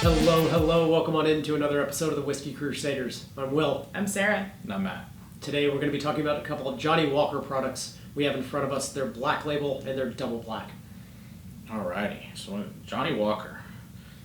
Hello, welcome on into another episode of the Whiskey Crusaders. I'm Will. I'm Sarah. And I'm Matt. Today we're going to be talking about a couple of Johnnie Walker products we have in front of us. Their black label and their double black. Alrighty, so Johnnie Walker,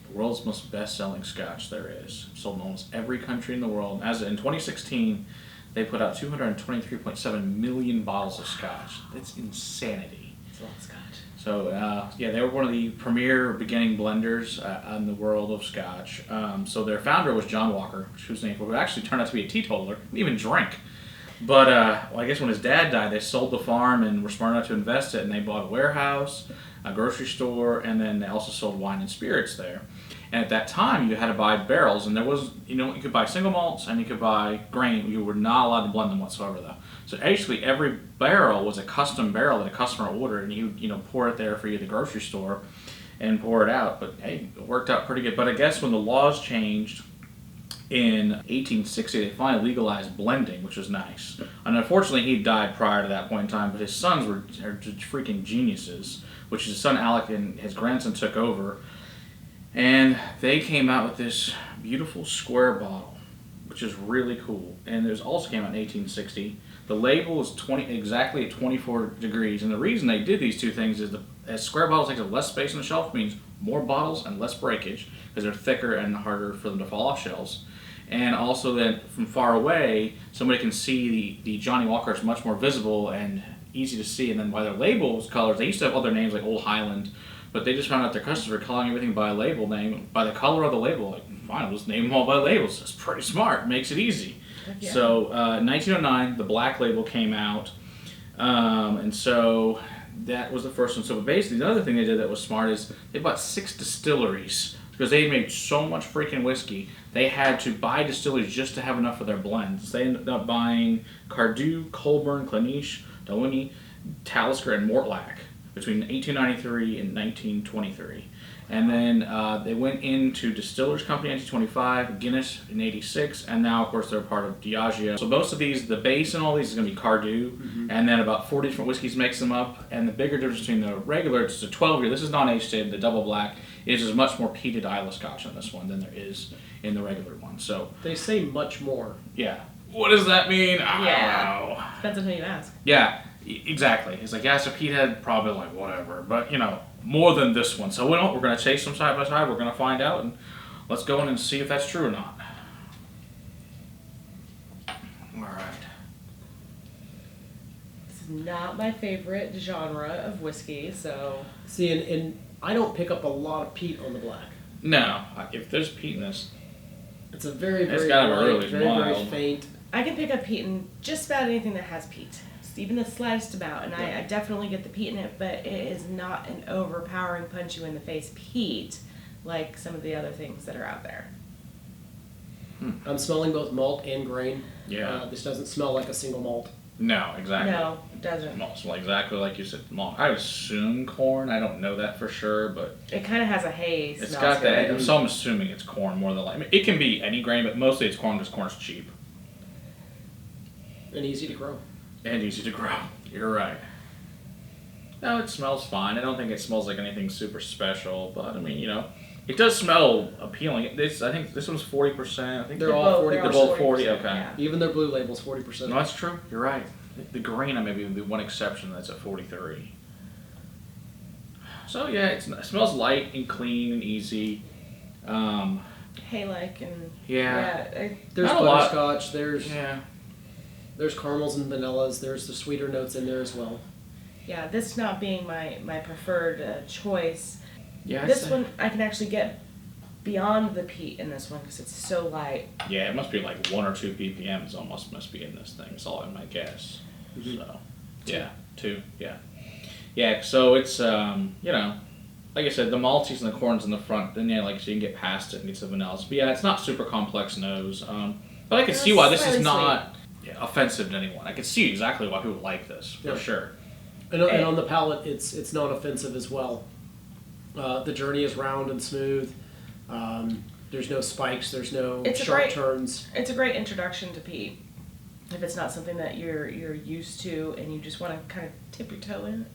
the world's most best-selling Scotch there is, sold in almost every country in the world. As in 2016, they put out 223.7 million bottles of Scotch. That's insanity. It's a lot of Scotch. So they were one of the premier beginning blenders in the world of Scotch. So their founder was John Walker, whose name who actually turned out to be a teetotaler, didn't even drink. But I guess when his dad died, they sold the farm and were smart enough to invest it, and they bought a warehouse, a grocery store, and then they also sold wine and spirits there. And at that time, you had to buy barrels, and there was, you could buy single malts and you could buy grain. You were not allowed to blend them whatsoever, though. So actually, every barrel was a custom barrel that a customer ordered, and you pour it there for you at the grocery store and pour it out. But hey, it worked out pretty good. But I guess when the laws changed in 1860, they finally legalized blending, which was nice. And unfortunately, he died prior to that point in time, but his sons are just freaking geniuses, which his son Alec and his grandson took over. And they came out with this beautiful square bottle, which is really cool. And there's also came out in 1860. The label is exactly at 24 degrees. And the reason they did these two things is as square bottles take up less space on the shelf, means more bottles and less breakage, because they're thicker and harder for them to fall off shelves. And also that from far away, somebody can see the Johnnie Walker is much more visible and easy to see. And then by their labels, colors, they used to have other names like Old Highland, but they just found out their customers were calling everything by a label name, by the color of the label. Like, fine, I'll just name them all by labels. It's pretty smart. Makes it easy. Yeah. So 1909, the black label came out. And so that was the first one. So basically, the other thing they did that was smart is they bought 6 distilleries. Because they made so much freaking whiskey, they had to buy distilleries just to have enough for their blends. They ended up buying Cardew, Colburn, Claniche, Dalwhinnie, Talisker, and Mortlach between 1893 and 1923. And then they went into Distillers Company in 1925, Guinness in 86, and now, of course, they're part of Diageo. So most of these, the base in all these is going to be Cardew, and then about 40 different whiskeys makes them up. And the bigger difference between the regular, it's a 12-year, this is non-aged, the double black, is there's much more peated Islay Scotch on this one than there is in the regular one. So they say much more. Yeah. What does that mean? I don't know. Depends on who you ask. Yeah, exactly. It's like, yeah, it's a peathead, probably like whatever, but more than this one. So we're going to chase them side by side. We're going to find out, and let's go in and see if that's true or not. All right. This is not my favorite genre of whiskey, so... See, and I don't pick up a lot of peat on the black. No, if there's peat in this, it's a very, very light, very faint. I can pick up peat in just about anything that has peat. Even the slightest amount, and I definitely get the peat in it, but it is not an overpowering, punch you in the face peat like some of the other things that are out there. I'm smelling both malt and grain. Yeah. This doesn't smell like a single malt. No, exactly. No, it doesn't. It smells exactly like you said, malt. I assume corn. I don't know that for sure, but it kind of has a haze. It's got that. So I'm assuming it's corn more than likely. I mean, it can be any grain, but mostly it's corn because corn's cheap and easy to grow. And easy to grow. You're right. No, it smells fine. I don't think it smells like anything super special, but I mean, it does smell appealing. I think this one's 40%. I think they're all 40%. They're both 40. Okay. Yeah. Even their blue label's 40%. No, that's true. You're right. The grain, maybe would be one exception that's at 43. So yeah, it smells light and clean and easy. Hay-like and there's butterscotch. There's caramels and vanillas. There's the sweeter notes in there as well. Yeah, this not being my preferred choice. Yeah, this one I can actually get beyond the peat in this one because it's so light. Yeah, it must be like 1 or 2 ppms almost must be in this thing. That's all in my guess. Mm-hmm. So, yeah, 2. Yeah, yeah. So it's like I said, the malties and the corns in the front. Then so you can get past it and get to the vanillas. But yeah, it's not super complex nose. But I can see why this is not offensive to anyone. I can see exactly why people like this for sure. And on the palate, it's not offensive as well. The journey is round and smooth. There's no spikes. There's no sharp turns. It's a great introduction to peat. If it's not something that you're used to and you just want to kind of tip your toe in.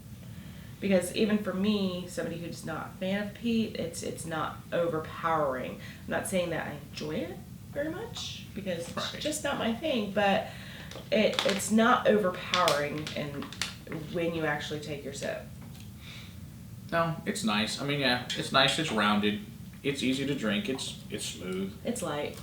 Because even for me, somebody who's not a fan of peat, it's not overpowering. I'm not saying that I enjoy it very much, because it's just not my thing, but it's not overpowering and when you actually take your sip. No, it's nice. I mean, yeah, it's nice. It's rounded. It's easy to drink. It's smooth. It's light.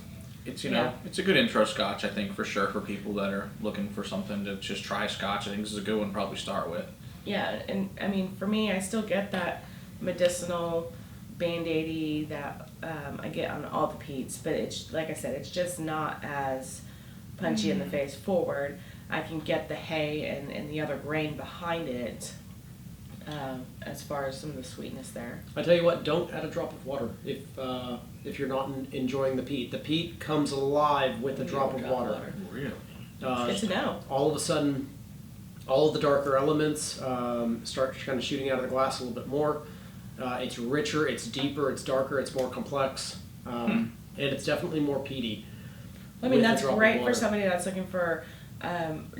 It's, you know, it's a good intro Scotch, I think, for sure, for people that are looking for something to just try Scotch. I think this is a good one to probably start with. Yeah, and I mean, for me, I still get that medicinal Band-Aidy that I get on all the peats, but it's, like I said, it's just not as punchy in the face forward. I can get the hay and the other grain behind it as far as some of the sweetness there. I tell you what, don't add a drop of water if you're not enjoying the peat. The peat comes alive with a drop of water. Really? It's good to know. All of a sudden, all of the darker elements start kind of shooting out of the glass a little bit more. It's richer, it's deeper, it's darker, it's more complex, and it's definitely more peaty. I mean, that's great for somebody that's looking for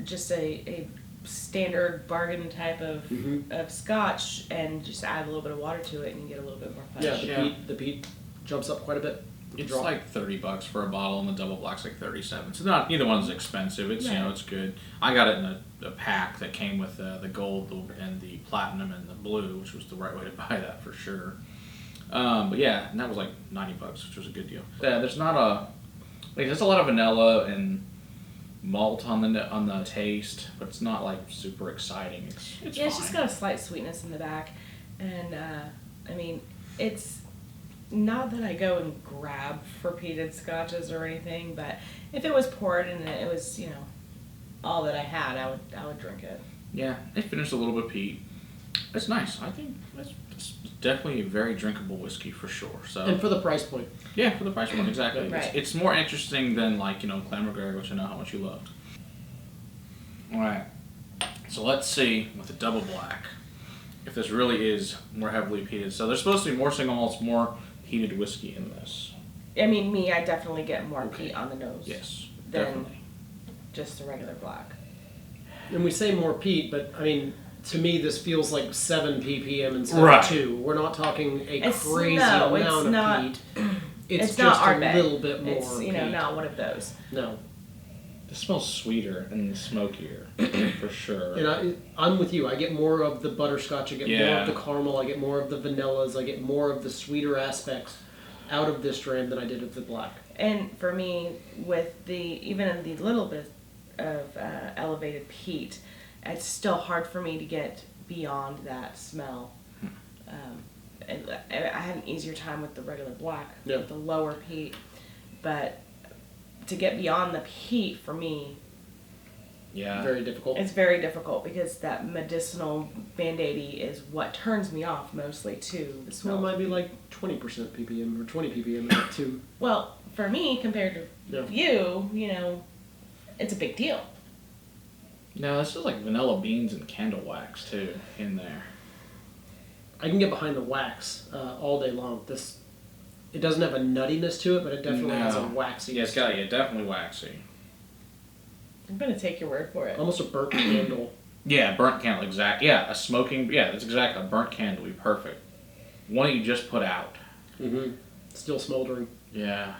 just a standard bargain type of Scotch, and just add a little bit of water to it and you get a little bit more punch. Yeah, the peat jumps up quite a bit. It's like $30 for a bottle, and the double black's like $37. So not neither one's expensive. It's you know, it's good. I got it in a pack that came with the gold and the platinum and the blue, which was the right way to buy that for sure. But yeah, and that was like $90, which was a good deal. Yeah, there's not there's a lot of vanilla and malt on the taste, but it's not like super exciting. It's yeah, it's just got a slight sweetness in the back, and I mean, it's not that I go and grab for peated scotches or anything, but if it was poured and it was, you know, all that I had, I would drink it. Yeah, it finished a little bit peat. It's nice. I think it's definitely a very drinkable whiskey for sure. So and for the price point. Yeah, for the price point, exactly. Right. It's more interesting than like, you know, Clan which I know how much you loved. All right, so let's see with the double black if this really is more heavily peated. So there's supposed to be more single malts, more peated whiskey in this. I mean, I definitely get more peat on the nose. Yes, than definitely. Just the regular black. And we say more peat, but I mean, to me, this feels like 7 ppm instead of 2. We're not talking a crazy amount of peat. It's just not a little bit more. It's, you know, not one of those. No. It smells sweeter and smokier, for sure. And I'm with you. I get more of the butterscotch. I get more of the caramel. I get more of the vanillas. I get more of the sweeter aspects out of this strand than I did of the black. And for me, with even the little bit of elevated peat, it's still hard for me to get beyond that smell. And I had an easier time with the regular black, with the lower peat, but to get beyond the peat for me, very difficult. It's very difficult because that medicinal Band-Aidy is what turns me off mostly too. The smell might be like 20% ppm or 20 ppm too. Well, for me compared to you, you know, it's a big deal. No, this is like vanilla beans and candle wax too in there. I can get behind the wax all day long. It doesn't have a nuttiness to it, but it definitely has a waxy. Yeah, it's got definitely waxy. I'm gonna take your word for it. Almost a burnt candle. Yeah, burnt candle, exactly. Yeah, a smoking. Yeah, that's exactly a burnt candle. Be perfect. One that you just put out. Still smoldering. Yeah.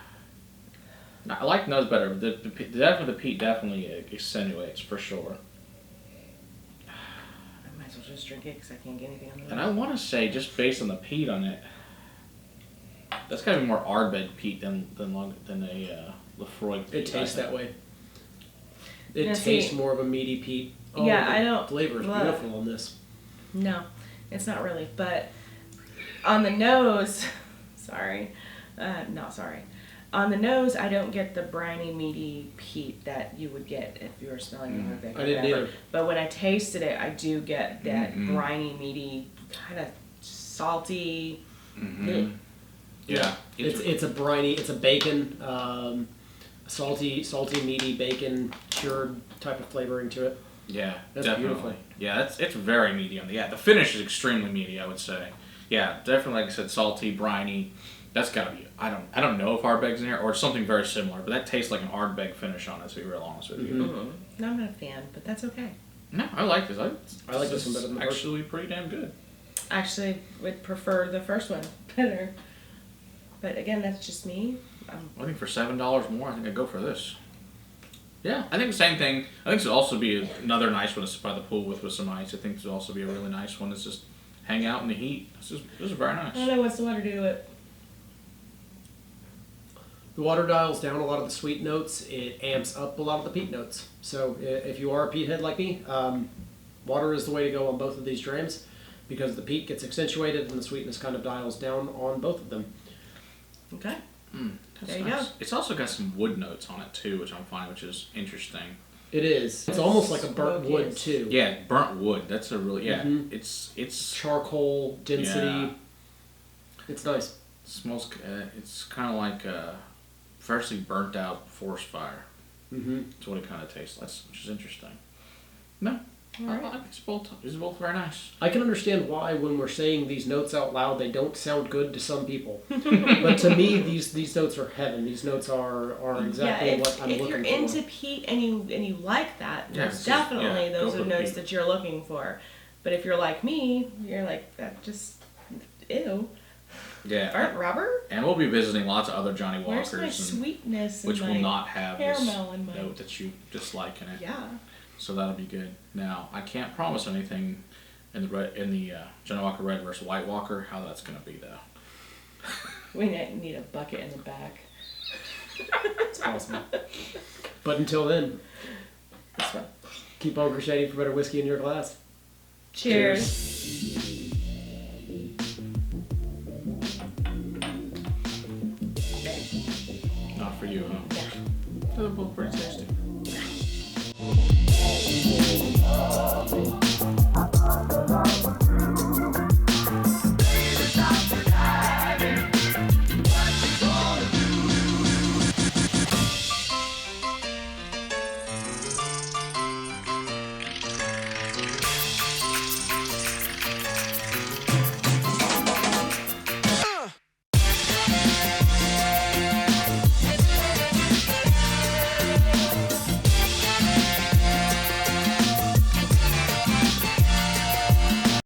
I like those better. The peat definitely accentuates for sure. I might as well just drink it because I can't get anything on the nose. And I want to say, just based on the peat on it, that's got to be more Ardbeg peat than a Lefroy peat. It tastes that way. It tastes more of a meaty peat. Oh, I don't. Flavor is beautiful on this. No, it's not really. But on the nose, on the nose, I don't get the briny, meaty peat that you would get if you were smelling Ardbeg. I didn't either. But when I tasted it, I do get that briny, meaty, kind of salty. Yeah, it's a briny. It's a bacon, salty, meaty bacon cured type of flavoring to it. Yeah, that's definitely. Beautiful. Yeah, it's very meaty on the finish is extremely meaty, I would say. Yeah, definitely, like I said, salty, briny. That's gotta be. I don't know if Ardbeg's in here or something very similar, but that tastes like an Ardbeg finish on it. To be real honest with you. No, I'm not a fan, but that's okay. No, I like this. I like this one better than the first. Actually, pretty damn good. Actually, would prefer the first one better. But again, that's just me. I think for $7 more, I think I'd go for this. Yeah, I think the same thing. I think this would also be another nice one to sit by the pool with some ice. I think this would also be a really nice one to just hang out in the heat. This is very nice. I don't know what's the water do to it. The water dials down a lot of the sweet notes. It amps up a lot of the peat notes. So if you are a peat head like me, water is the way to go on both of these drams because the peat gets accentuated and the sweetness kind of dials down on both of them. Okay. That's There you nice. go. It's also got some wood notes on it too, which I'm finding, which is interesting. It is. It's almost like a burnt wood Smokiest. too. Yeah, burnt wood. That's a really Mhm. It's Charcoal density. Yeah. It's nice. smells. It's kind of like freshly burnt out forest fire. Mm-hmm. That's what it kind of tastes like, which is interesting. No, All I right. like these both. These are both very nice. I can understand why when we're saying these notes out loud, they don't sound good to some people. But to me, these notes are heaven. These notes are exactly yeah, what I'm if looking you're for. into peat and you like that, Yeah, most it's just- definitely yeah, those go are for notes peat. that you're looking for. But if you're like me, you're like that just ew. Yeah, Burnt rubber? and we'll be visiting lots of other Johnnie Where's Walkers, my and, sweetness? which and will my not have this caramel in my note that you dislike in it. yeah. So that'll be good. Now, I can't promise anything in the Johnnie Walker Red versus White Walker, how that's going to be, though. We need a bucket in the back. It's possible. But until then, This one. keep on crocheting for better whiskey in your glass. Cheers. Not for you, huh? Yeah. They're both pretty tasty.